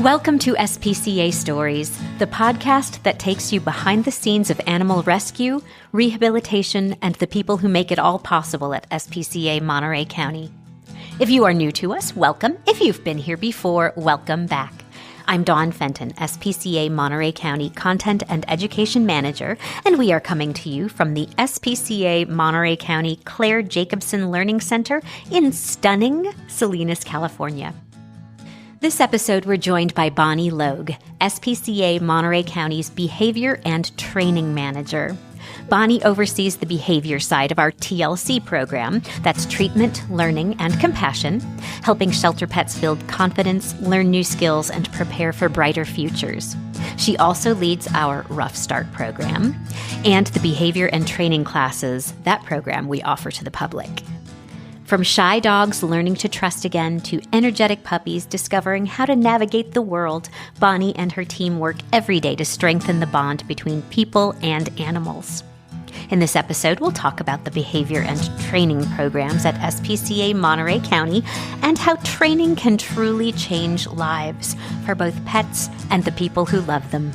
Welcome to SPCA Stories, the podcast that takes you behind the scenes of animal rescue, rehabilitation, and the people who make it all possible at SPCA Monterey County. If you are new to us, welcome. If you've been here before, welcome back. I'm Dawn Fenton, SPCA Monterey County Content and Education Manager, and we are coming to you from the SPCA Monterey County Claire Jacobson Learning Center in stunning Salinas, California. This episode, we're joined by Bonnie Logue, SPCA Monterey County's Behavior and Training Manager. Bonnie oversees the behavior side of our TLC program, that's treatment, learning, and compassion, helping shelter pets build confidence, learn new skills, and prepare for brighter futures. She also leads our Ruff Start Program and the behavior and training classes, that program we offer to the public. From shy dogs learning to trust again to energetic puppies discovering how to navigate the world, Bonnie and her team work every day to strengthen the bond between people and animals. In this episode, we'll talk about the behavior and training programs at SPCA Monterey County and how training can truly change lives for both pets and the people who love them.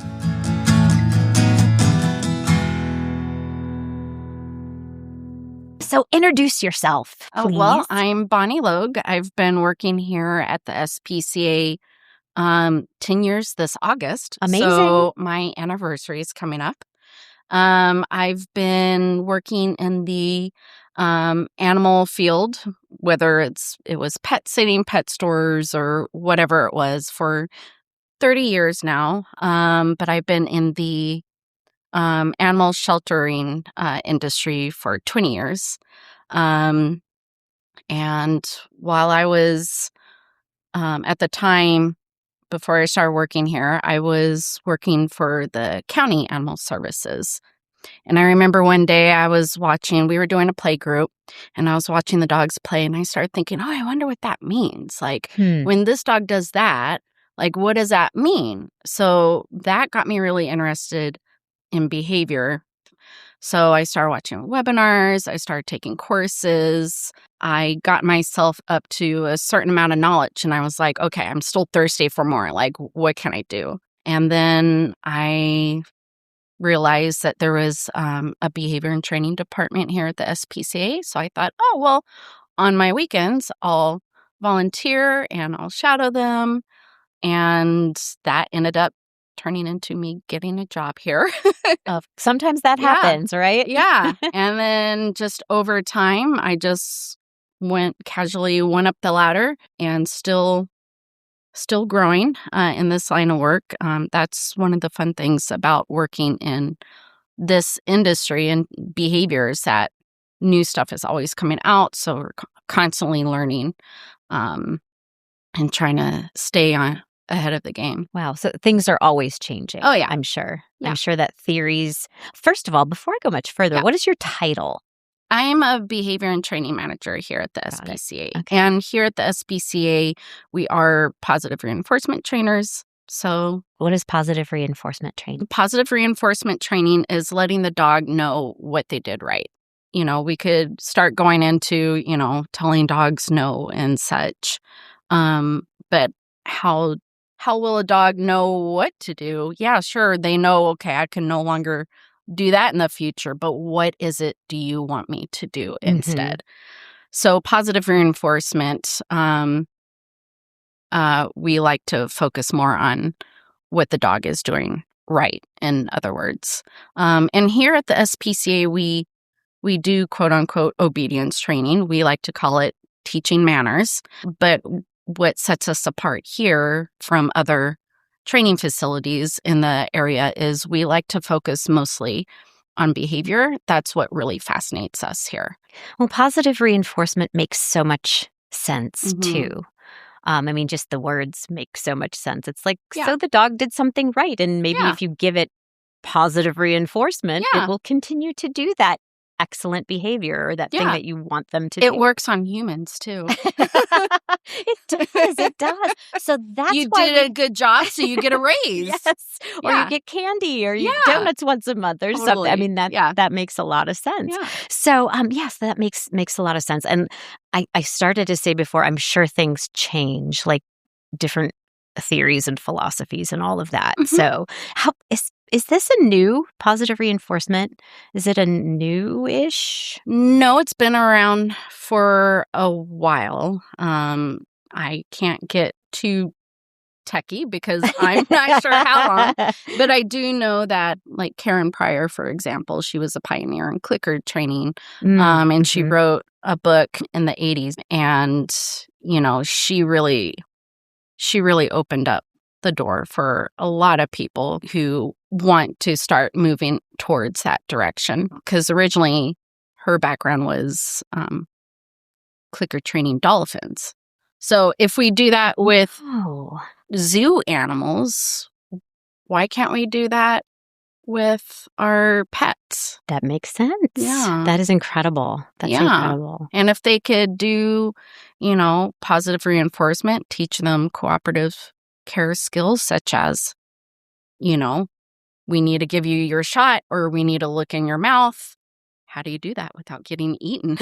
So introduce yourself, please. Well, I'm Bonnie Logue. I've been working here at the SPCA 10 years this August. Amazing. So my anniversary is coming up. I've been working in the animal field, whether it was pet sitting, pet stores, or whatever it was, for 30 years now. But I've been in the animal sheltering industry for 20 years. And while I was, at the time, before I started working here, I was working for the county animal services. And I remember one day we were doing a play group, and I was watching the dogs play, and I started thinking, I wonder what that means. Like, when this dog does that, like, what does that mean? So that got me really interested in behavior. So I started watching webinars, I started taking courses, I got myself up to a certain amount of knowledge, and I was like, okay, I'm still thirsty for more. Like, what can I do? And then I realized that there was a behavior and training department here at the SPCA. So I thought, on my weekends, I'll volunteer and I'll shadow them. And that ended up turning into me getting a job here. Sometimes that happens, right? Yeah. And then just over time, I just went up the ladder and still growing in this line of work. That's one of the fun things about working in this industry and behaviors, that new stuff is always coming out. So we're constantly learning and trying to stay ahead of the game. Wow. So things are always changing. Oh, yeah. I'm sure. Yeah. I'm sure that theories... First of all, before I go much further, What is your title? I'm a behavior and training manager here at the SPCA. Okay. And here at the SPCA, we are positive reinforcement trainers. So what is positive reinforcement training? Positive reinforcement training is letting the dog know what they did right. We could start going into, telling dogs no and such. But how will a dog know what to do? Yeah, sure, they know, okay, I can no longer do that in the future, but what is it do you want me to do instead? So positive reinforcement, we like to focus more on what the dog is doing right, in other words. And here at the SPCA, we do quote-unquote obedience training. We like to call it teaching manners, but what sets us apart here from other training facilities in the area is we like to focus mostly on behavior. That's what really fascinates us here. Well, positive reinforcement makes so much sense, too. Just the words make so much sense. It's like, so the dog did something right. And maybe if you give it positive reinforcement, it will continue to do that excellent behavior or that thing that you want them to do. It works on humans, too. It does. So that's you why did a good job, so you get a raise. Yes. Or you get candy or you donuts once a month or something. That makes a lot of sense. Yeah. So, yes, that makes a lot of sense. And I started to say before, I'm sure things change, like different theories and philosophies and all of that. So how is this a new positive reinforcement? Is it a new-ish? No, it's been around for a while. I can't get too techie because I'm not sure how long, but I do know that, like Karen Pryor, for example, she was a pioneer in clicker training, and she wrote a book in the 80s, and she really opened up the door for a lot of people who want to start moving towards that direction, because originally her background was clicker training dolphins. So if we do that with zoo animals, why can't we do that with our pets? That makes sense. Yeah. That is incredible. That's incredible. And if they could do, positive reinforcement, teach them cooperative care skills such as, we need to give you your shot or we need to look in your mouth. How do you do that without getting eaten?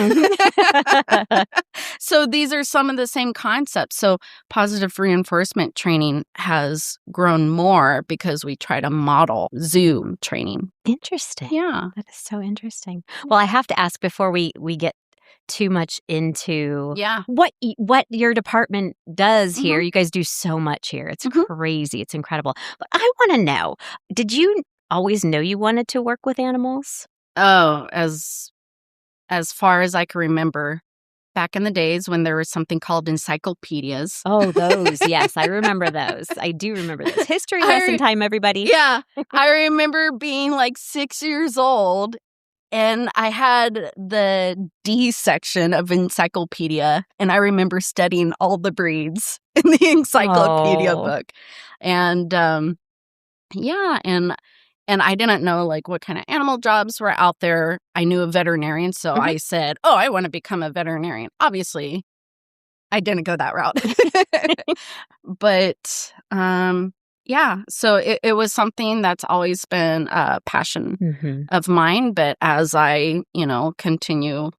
So these are some of the same concepts. So positive reinforcement training has grown more because we try to model zoo training. Interesting. Yeah. That is so interesting. Well, I have to ask before we get too much into what your department does here. You guys do so much here. It's crazy. It's incredible. But I want to know, did you always know you wanted to work with animals? Oh, as far as I can remember, back in the days when there was something called encyclopedias. Oh, those. Yes, I remember those. I do remember those. History lesson time, everybody. Yeah. I remember being like 6 years old, and I had the D section of encyclopedia, and I remember studying all the breeds in the encyclopedia book. And and I didn't know like what kind of animal jobs were out there. I knew a veterinarian, so I said, "Oh, I want to become a veterinarian." Obviously, I didn't go that route. But so it was something that's always been a passion of mine. But as I, continue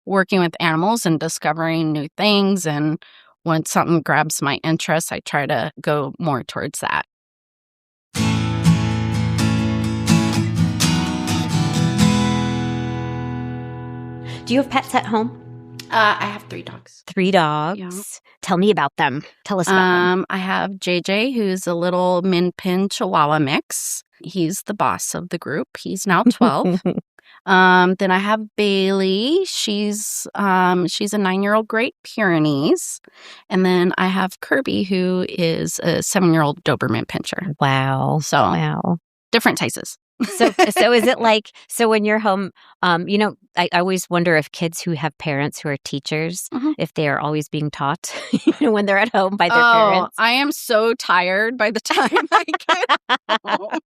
working with animals and discovering new things, and when something grabs my interest, I try to go more towards that. Do you have pets at home? I have 3 dogs. 3 dogs. Yeah. Tell me about them. Tell us about them. I have JJ, who's a little Min Pin Chihuahua mix. He's the boss of the group. He's now 12. Then I have Bailey. She's a 9-year-old Great Pyrenees. And then I have Kirby, who is a 7-year-old Doberman Pinscher. Wow. So different sizes. So is it like, so when you're home, I always wonder if kids who have parents who are teachers, if they are always being taught, when they're at home by their parents. I am so tired by the time I get home.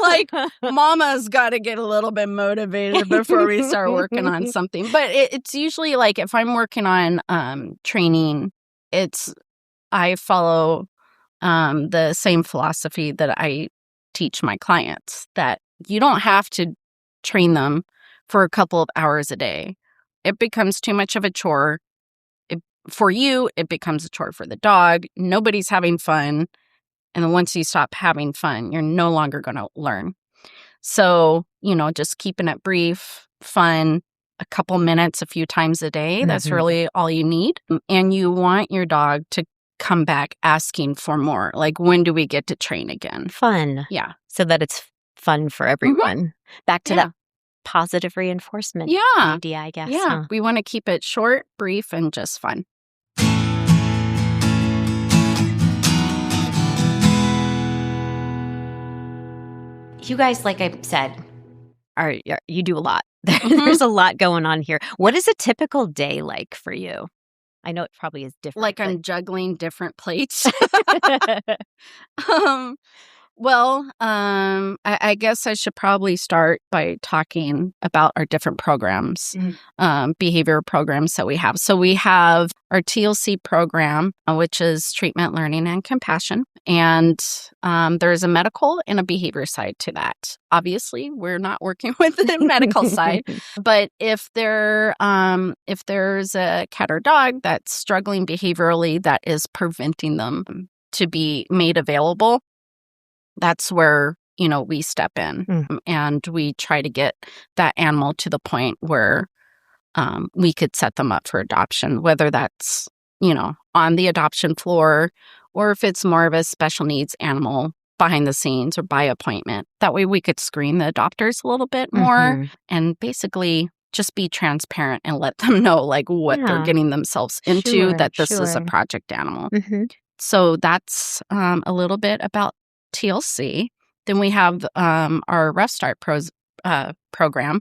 Like, mama's got to get a little bit motivated before we start working on something. But it's usually like if I'm working on training, I follow the same philosophy that I teach my clients, that you don't have to train them for a couple of hours a day. It becomes too much of a chore. For you, it becomes a chore for the dog. Nobody's having fun. And then once you stop having fun, you're no longer going to learn. So, just keeping it brief, fun, a couple minutes, a few times a day. That's really all you need. And you want your dog to come back asking for more. Like, when do we get to train again? Fun. Yeah. So that it's fun for everyone. Back to that positive reinforcement idea, I guess. Yeah. We want to keep it short, brief, and just fun. You guys, like I said, you do a lot. There's a lot going on here. What is a typical day like for you? I know it probably is different. Like I'm juggling different plates. Well, I guess I should probably start by talking about our different programs, behavior programs that we have. So we have our TLC program, which is treatment, learning, and compassion. And there's a medical and a behavior side to that. Obviously, we're not working with the medical side, but if there's a cat or dog that's struggling behaviorally that is preventing them to be made available, that's where, we step in and we try to get that animal to the point where we could set them up for adoption, whether that's, on the adoption floor or if it's more of a special needs animal behind the scenes or by appointment. That way we could screen the adopters a little bit more and basically just be transparent and let them know what they're getting themselves into, that this is a project animal. So that's a little bit about TLC. Then we have our Ruff Start program,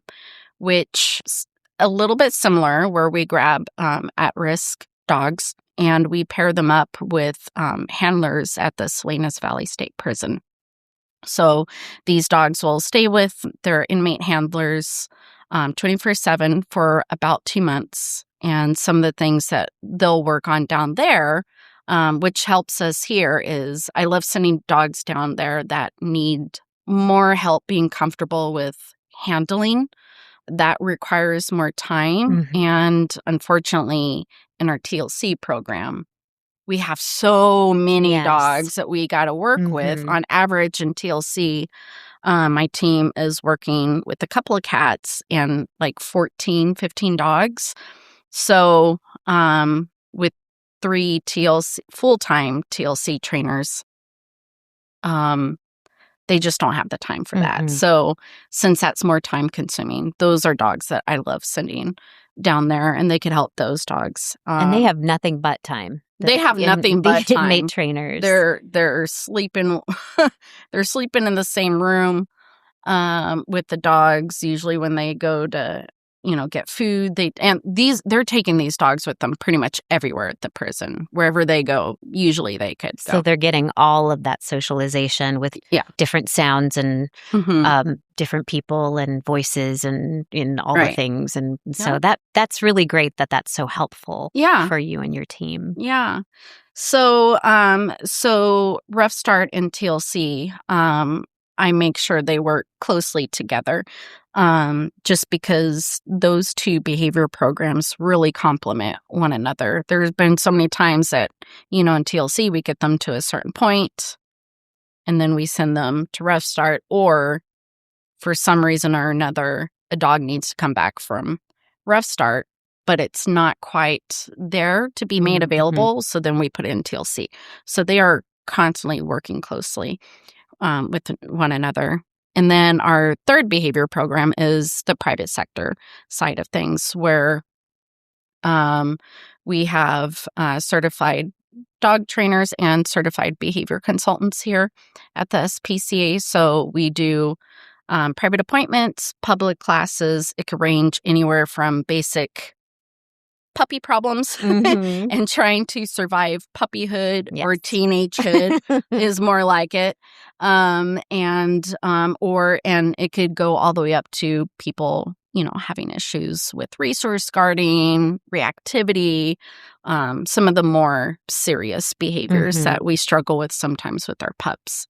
which is a little bit similar, where we grab at-risk dogs and we pair them up with handlers at the Salinas Valley State Prison. So these dogs will stay with their inmate handlers 24/7 for about 2 months. And some of the things that they'll work on down there, which helps us here, is I love sending dogs down there that need more help being comfortable with handling. That requires more time. And unfortunately, in our TLC program, we have so many dogs that we got to work with. On average in TLC, my team is working with a couple of cats and 14, 15 dogs. So with 3 full-time TLC trainers, they just don't have the time for that. So since that's more time consuming, those are dogs that I love sending down there, and they could help those dogs. And they have nothing but time. They have nothing but time. Inmate trainers. They're sleeping. They're sleeping in the same room with the dogs. Usually when they go to get food, they're taking these dogs with them pretty much everywhere at the prison. Wherever they go, usually they could go. So they're getting all of that socialization with different sounds and different people and voices and all the things. And so that's really great that's so helpful for you and your team. Yeah. So Ruff Start and TLC, I make sure they work closely together, just because those 2 behavior programs really complement one another. There's been so many times that, in TLC, we get them to a certain point, and then we send them to Ruff Start, or for some reason or another, a dog needs to come back from Ruff Start, but it's not quite there to be made available, so then we put it in TLC. So they are constantly working closely with one another. And then our third behavior program is the private sector side of things, where we have certified dog trainers and certified behavior consultants here at the SPCA. So we do private appointments, public classes. It could range anywhere from basic puppy problems and trying to survive puppyhood or teenagehood is more like it. And it could go all the way up to people, having issues with resource guarding, reactivity, some of the more serious behaviors that we struggle with sometimes with our pups.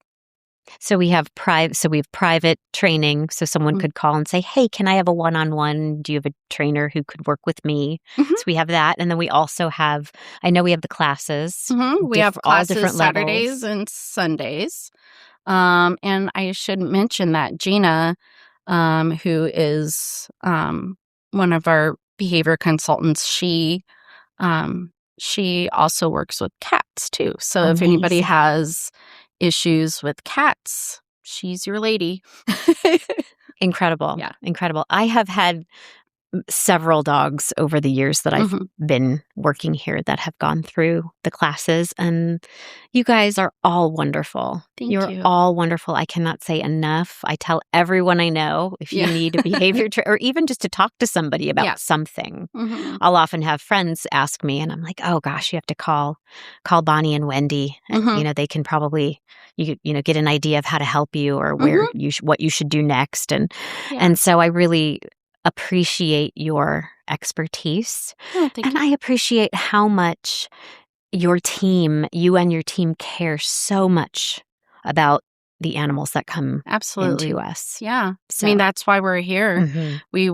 So we have private training. So someone could call and say, "Hey, can I have a one-on-one? Do you have a trainer who could work with me?" So we have that, and then we also have. I know we have the classes. We have classes all different Saturdays levels. and Sundays. And I should mention that Gina, who is one of our behavior consultants, she also works with cats too. So if anybody has issues with cats, she's your lady. Incredible. Yeah. Incredible. I have had several dogs over the years that I've Mhm. been working here that have gone through the classes, and you guys are all wonderful. Thank You're you. all wonderful. I cannot say enough. I tell everyone I know, if you Yeah. need a behavior or even just to talk to somebody about Yeah. something. Mhm. I'll often have friends ask me, and I'm like, "Oh gosh, you have to call Bonnie and Wendy, and Mhm. they can probably get an idea of how to help you or where Mhm. what you should do next." Yeah. And so I really appreciate your expertise, Oh, thank and you. I appreciate how much you and your team care so much about the animals that come into Absolutely. us. Yeah. I mean, So, that's why we're here. mhm, We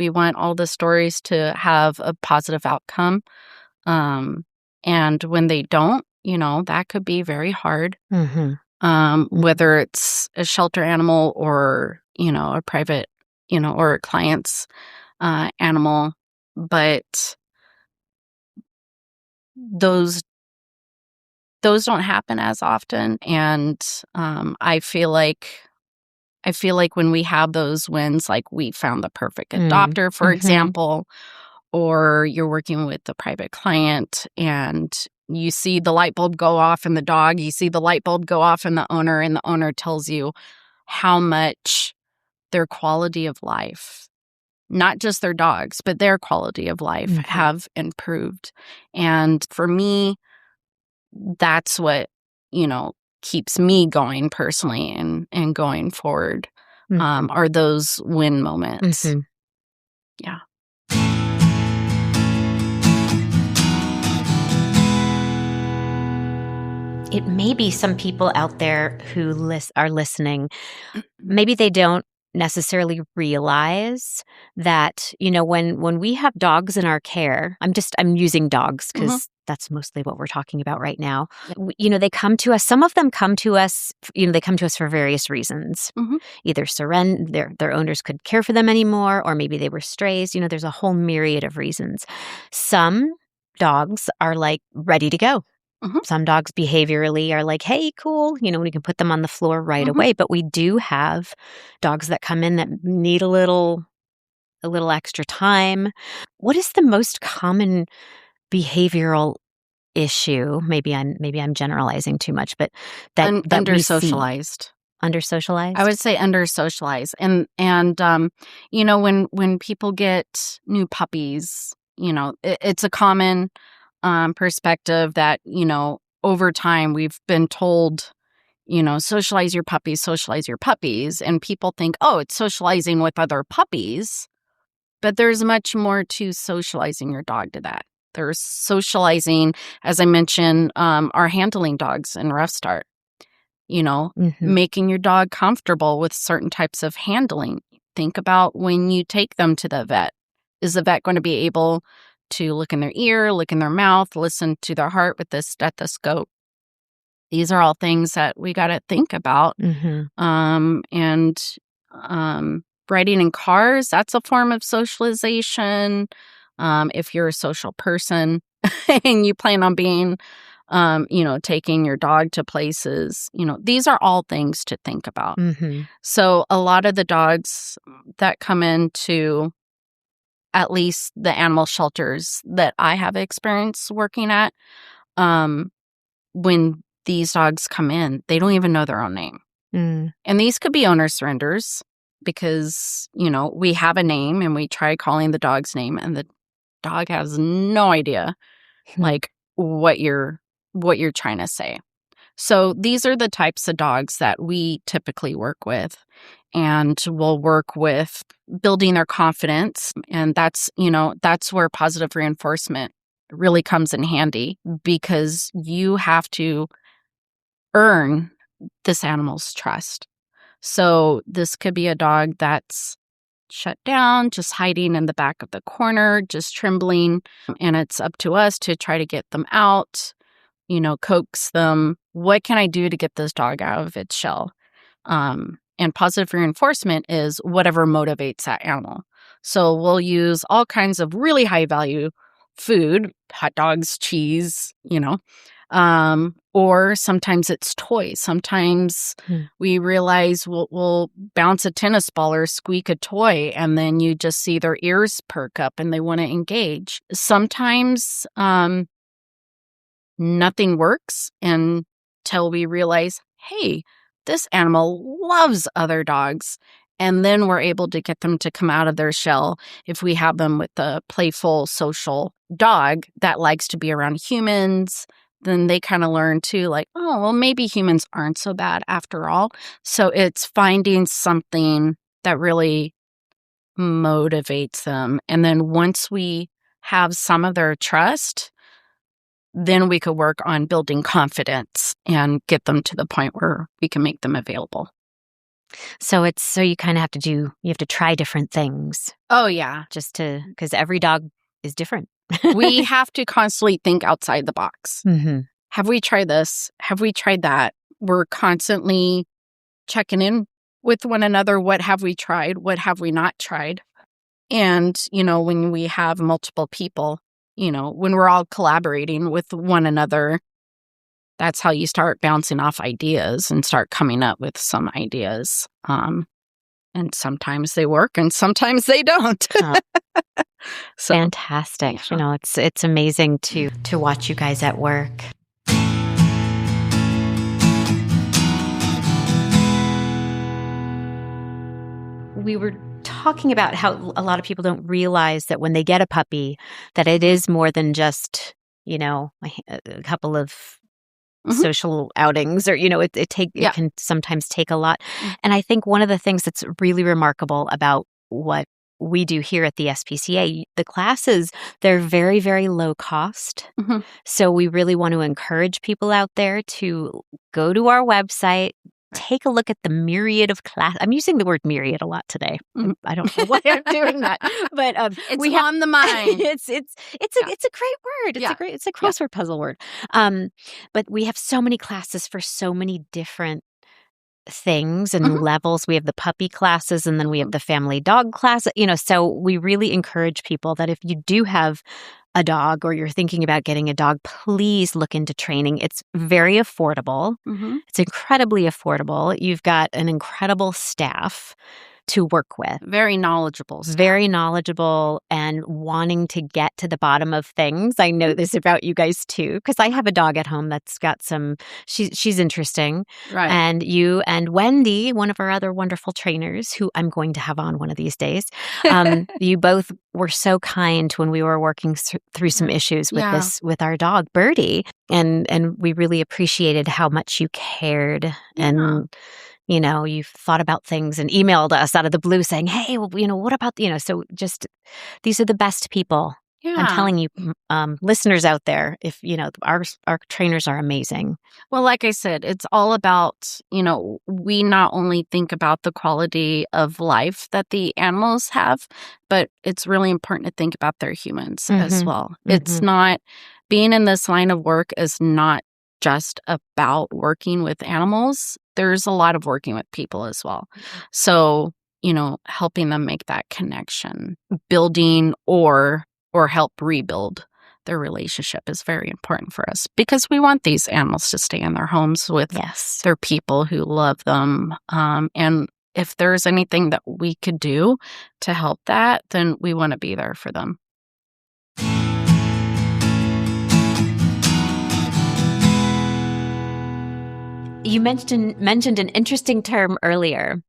want all the stories to have a positive outcome. Um, and when they don't, that could be very hard. mhm, Whether it's a shelter animal or, a private, or a client's animal. But those those don't happen as often. And I feel like when we have those wins, like we found the perfect adopter, for mhm. example, or you're working with a private client and you see the light bulb go off in the dog, you see the light bulb go off in the owner, and the owner tells you how much their quality of life, not just their dogs, but their quality of life Mhm, have improved. And for me, that's what, keeps me going personally and going forward, mhm, are those win moments. mhm. Yeah. It may be some people out there who are listening. Maybe they don't necessarily realize that, when we have dogs in our care, I'm using dogs Mhm. because that's mostly what we're talking about right now. Yeah. They come to us. Some of them come to us, they come to us for various reasons. Mhm. Either their owners couldn't care for them anymore, or maybe they were strays. There's a whole myriad of reasons. Some dogs are like ready to go. Mhm. Some dogs behaviorally are like, "Hey, cool," we can put them on the floor right Mhm. away, but we do have dogs that come in that need a little extra time. What is the most common behavioral issue? Maybe I'm generalizing too much, but that Under we see. socialized. Under I socialized? would say under socialized. And when people get new puppies, it's a common perspective that, over time we've been told, socialize your puppies. And people think, oh, it's socializing with other puppies. But there's much more to socializing your dog to that. There's socializing, as I mentioned, our handling dogs in Ruff Start, Mhm. making your dog comfortable with certain types of handling. Think about when you take them to the vet. Is the vet going to be able to look in their ear, look in their mouth, listen to their heart with the stethoscope? These are all things that we got to think about. Mhm. And riding in cars, that's a form of socialization. If you're a social person and you plan on being, taking your dog to places, these are all things to think about. Mhm. So a lot of the dogs that come into at least the animal shelters that I have experience working at, um, when these dogs come in, they don't even know their own name. Mm. And these could be owner surrenders because, we have a name and we try calling the dog's name and the dog has no idea Hmm. like what you're trying to say. So these are the types of dogs that we typically work with, and we'll work with building their confidence. And that's where positive reinforcement really comes in handy, because you have to earn this animal's trust. So this could be a dog that's shut down, just hiding in the back of the corner, just trembling. And it's up to us to try to get them out, coax them. What can I do to get this dog out of its shell? And positive reinforcement is whatever motivates that animal. So we'll use all kinds of really high value food, hot dogs, cheese, Or sometimes it's toys. Sometimes we realize we'll bounce a tennis ball or squeak a toy, and then you just see their ears perk up and they want to engage. Sometimes nothing works until we realize, hey, this animal loves other dogs. And then we're able to get them to come out of their shell if we have them with a playful, social dog that likes to be around humans. Then they kind of learn too, like, oh, well, maybe humans aren't so bad after all. So it's finding something that really motivates them. And then once we have some of their trust, then we could work on building confidence and get them to the point where we can make them available. So you kind of you have to try different things. Oh, yeah. Because every dog is different. We have to constantly think outside the box. Mm-hmm. Have we tried this? Have we tried that? We're constantly checking in with one another. What have we tried? What have we not tried? And, when we have multiple people, when we're all collaborating with one another, that's how you start bouncing off ideas and start coming up with some ideas. And sometimes they work and sometimes they don't. So, fantastic. Yeah. It's amazing to watch you guys at work. We were talking about how a lot of people don't realize that when they get a puppy, that it is more than just, a couple of social outings, or it can sometimes take a lot. And I think one of the things that's really remarkable about what we do here at the SPCA, the classes, they're very, very low cost. So we really want to encourage people out there to go to our website, take a look at the myriad of class. I'm using the word myriad a lot today. I don't know why I'm doing that, but it's on the mind. It's a great word. It's a crossword puzzle word. But we have so many classes for so many different things and levels. We have the puppy classes, and then we have the family dog class. So we really encourage people that if you do have a dog or you're thinking about getting a dog, please look into training. It's very affordable. It's incredibly affordable. You've got an incredible staff to work with. Very knowledgeable staff. Very knowledgeable and wanting to get to the bottom of things. I know this about you guys too, because I have a dog at home that's got she's interesting. Right. And you and Wendy, one of our other wonderful trainers, who I'm going to have on one of these days, you both were so kind when we were working through some issues with our dog, Birdie. And we really appreciated how much you cared and you've thought about things and emailed us out of the blue saying, hey, well, what about, so just these are the best people. Yeah. I'm telling you, listeners out there, if, our trainers are amazing. Well, like I said, it's all about, we not only think about the quality of life that the animals have, but it's really important to think about their humans as well. It's not, being in this line of work is not just about working with animals. There's a lot of working with people as well. So, helping them make that connection, building or help rebuild their relationship is very important for us, because we want these animals to stay in their homes with their people who love them. And if there's anything that we could do to help that, then we want to be there for them. You mentioned an interesting term earlier,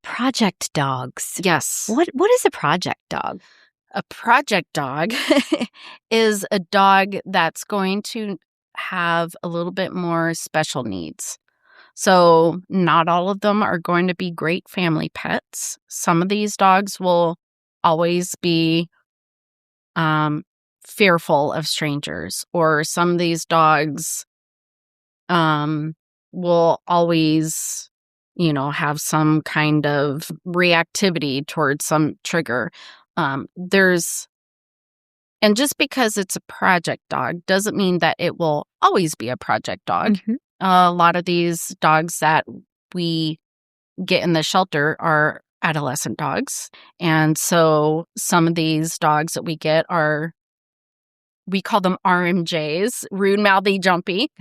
project dogs. Yes. What is a project dog? A project dog is a dog that's going to have a little bit more special needs. So not all of them are going to be great family pets. Some of these dogs will always be fearful of strangers, or some of these dogs will always, have some kind of reactivity towards some trigger. And just because it's a project dog doesn't mean that it will always be a project dog. A lot of these dogs that we get in the shelter are adolescent dogs. And so some of these dogs that we get are we call them RMJs, rude, mouthy, jumpy.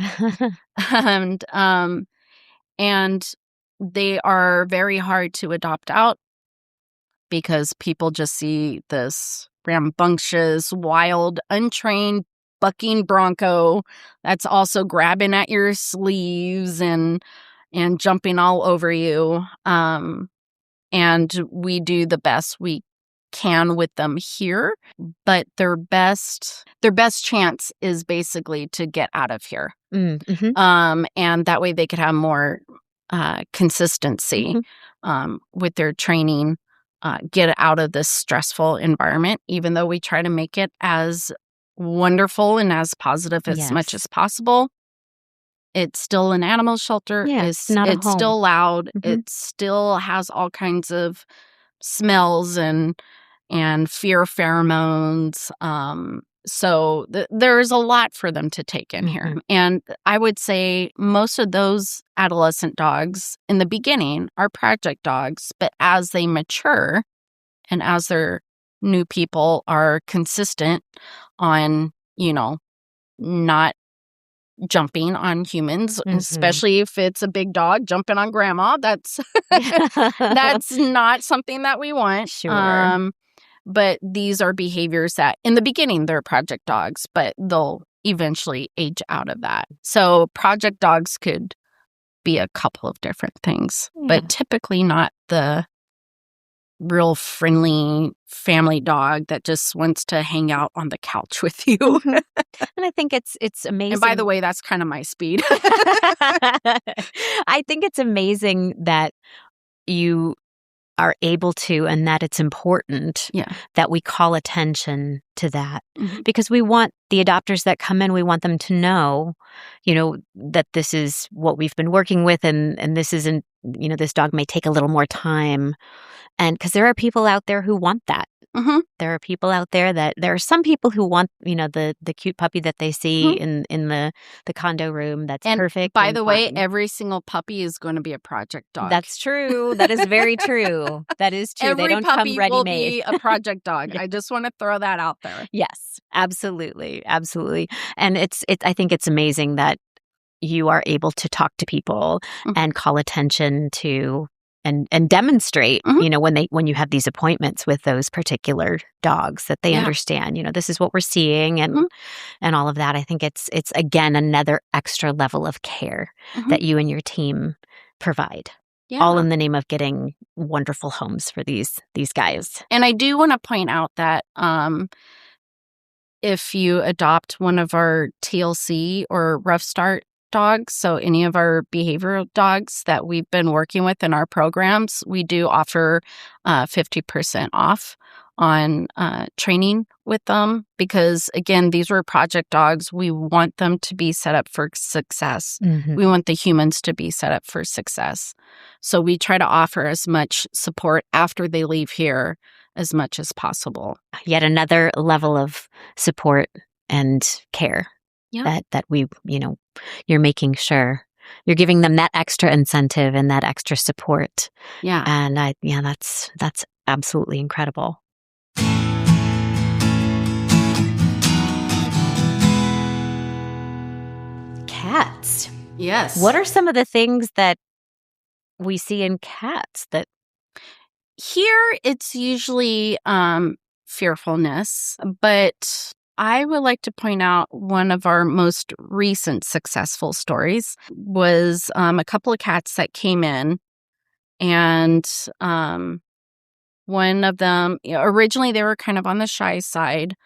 And they are very hard to adopt out because people just see this rambunctious, wild, untrained, bucking bronco that's also grabbing at your sleeves and jumping all over you. And we do the best we can with them here, but their best chance is basically to get out of here. Mm-hmm. And that way they could have more consistency with their training, get out of this stressful environment, even though we try to make it as wonderful and as positive as much as possible. It's still an animal shelter. Yeah, It's not a home. still loud. Mm-hmm. It still has all kinds of smells and fear pheromones. So there's a lot for them to take in here. And I would say most of those adolescent dogs in the beginning are project dogs, but as they mature and as their new people are consistent on, not jumping on humans, especially if it's a big dog jumping on grandma, that's not something that we want. Sure. But these are behaviors that in the beginning they're project dogs, but they'll eventually age out of that. So project dogs could be a couple of different things, but typically not the real friendly family dog that just wants to hang out on the couch with you. And I think it's amazing. And by the way, that's kind of my speed. I think it's amazing that you are able to, and that it's important that we call attention to that, because we want the adopters that come in, we want them to know, that this is what we've been working with, and this isn't, this dog may take a little more time. And because there are people out there who want that. There are people out there there are some people who want, the cute puppy that they see in the condo room that's perfect. By the way, every single puppy is going to be a project dog. That's true. That is very true. That is true. Every they don't puppy come ready-made. Will be a project dog. I just want to throw that out there. Yes, absolutely. Absolutely. And I think it's amazing that you are able to talk to people and call attention to and demonstrate, when you have these appointments with those particular dogs, that they understand, this is what we're seeing and all of that. I think it's again another extra level of care that you and your team provide. All in the name of getting wonderful homes for these guys. And I do want to point out that if you adopt one of our TLC or Ruff Start dogs, so any of our behavioral dogs that we've been working with in our programs, we do offer 50% off on training with them, because again, these were project dogs. We want them to be set up for success. We want the humans to be set up for success. So we try to offer as much support after they leave here as much as possible. Yet another level of support and care that we, you're making sure you're giving them that extra incentive and that extra support. And that's absolutely incredible. Cats. Yes. What are some of the things that we see in cats that... Here, it's usually fearfulness, but I would like to point out one of our most recent successful stories was a couple of cats that came in, and one of them, originally they were kind of on the shy side.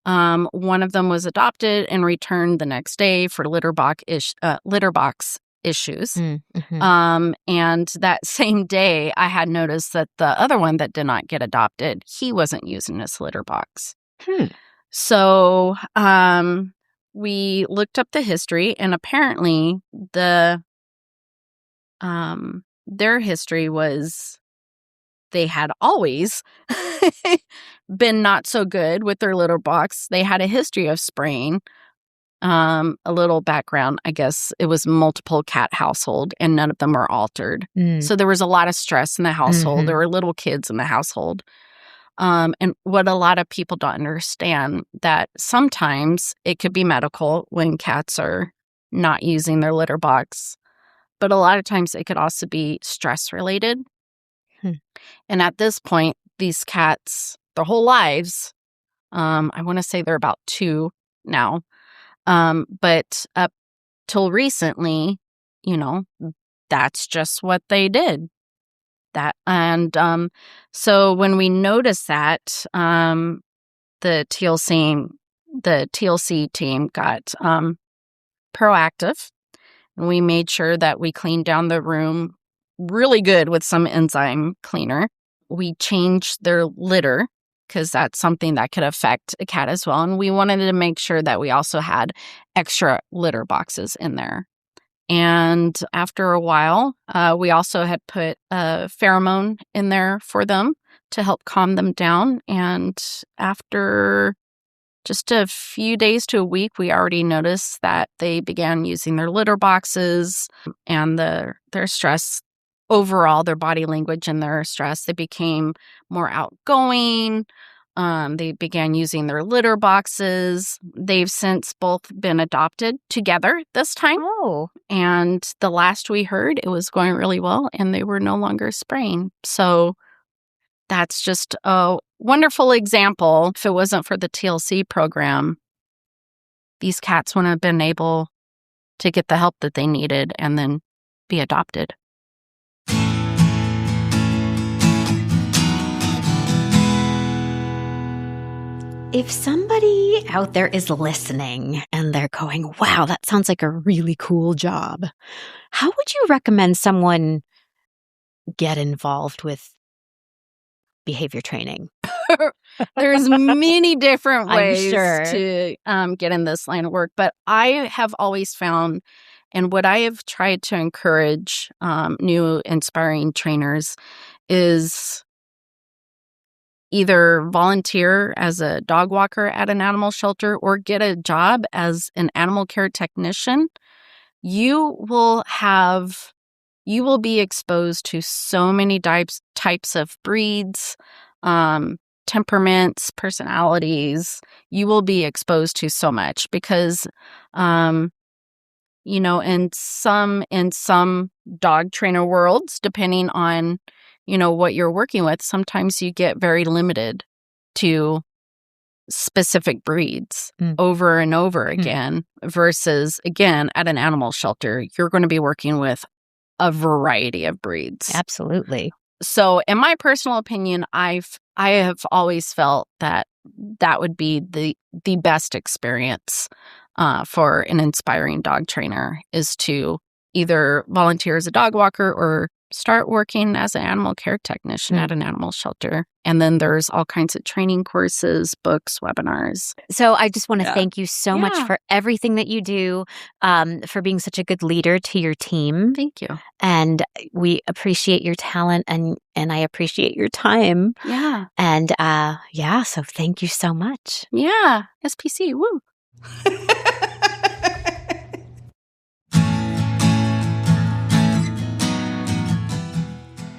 One of them was adopted and returned the next day for litter box issues. And that same day, I had noticed that the other one that did not get adopted, he wasn't using his litter box. So we looked up the history, and apparently their history was they had always been not so good with their litter box. They had a history of spraying. A little background, I guess it was multiple cat household, and none of them were altered. So there was a lot of stress in the household. There were little kids in the household. And what a lot of people don't understand, that sometimes it could be medical when cats are not using their litter box, but a lot of times it could also be stress related. And at this point, these cats, their whole lives, I want to say they're about 2 now, but up till recently, that's just what they did. So when we noticed that, the TLC team got proactive, and we made sure that we cleaned down the room really good with some enzyme cleaner. We changed their litter because that's something that could affect a cat as well. And we wanted to make sure that we also had extra litter boxes in there. And after a while, we also had put a pheromone in there for them to help calm them down. And after just a few days to a week, we already noticed that they began using their litter boxes and their stress overall, their body language and their stress. They became more outgoing. They began using their litter boxes. They've since both been adopted together this time. Oh. And the last we heard, it was going really well, and they were no longer spraying. So that's just a wonderful example. If it wasn't for the TLC program, these cats wouldn't have been able to get the help that they needed and then be adopted. If somebody out there is listening and they're going, wow, that sounds like a really cool job, how would you recommend someone get involved with behavior training? There's many different ways sure. to get in this line of work, but I have always found, and what I have tried to encourage new inspiring trainers is either volunteer as a dog walker at an animal shelter or get a job as an animal care technician. You will be exposed to so many types of breeds, temperaments, personalities. You will be exposed to so much because, in some dog trainer worlds, depending on what you're working with, sometimes you get very limited to specific breeds over and over again, versus, again, at an animal shelter, you're going to be working with a variety of breeds. Absolutely. So in my personal opinion, I have always felt that would be the best experience for an inspiring dog trainer, is to either volunteer as a dog walker or start working as an animal care technician at an animal shelter. And then there's all kinds of training courses, books, webinars. So I just want to thank you so much for everything that you do, for being such a good leader to your team. Thank you. And we appreciate your talent, and I appreciate your time. Yeah. And so thank you so much. Yeah. SPC, woo.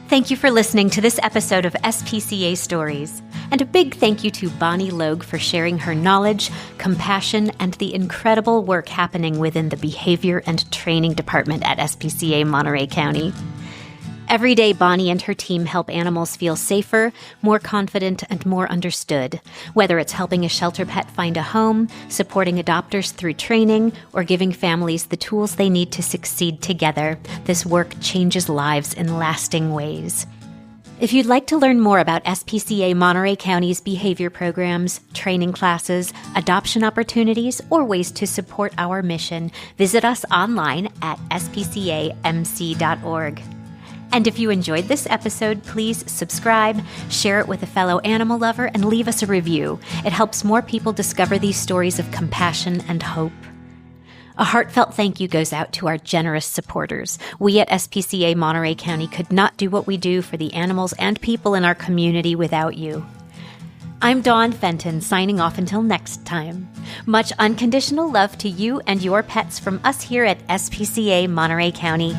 Thank you for listening to this episode of SPCA Stories. And a big thank you to Bonnie Logue for sharing her knowledge, compassion, and the incredible work happening within the Behavior and Training Department at SPCA Monterey County. Every day, Bonnie and her team help animals feel safer, more confident, and more understood. Whether it's helping a shelter pet find a home, supporting adopters through training, or giving families the tools they need to succeed together, this work changes lives in lasting ways. If you'd like to learn more about SPCA Monterey County's behavior programs, training classes, adoption opportunities, or ways to support our mission, visit us online at spcamc.org. And if you enjoyed this episode, please subscribe, share it with a fellow animal lover, and leave us a review. It helps more people discover these stories of compassion and hope. A heartfelt thank you goes out to our generous supporters. We at SPCA Monterey County could not do what we do for the animals and people in our community without you. I'm Dawn Fenton, signing off until next time. Much unconditional love to you and your pets from us here at SPCA Monterey County.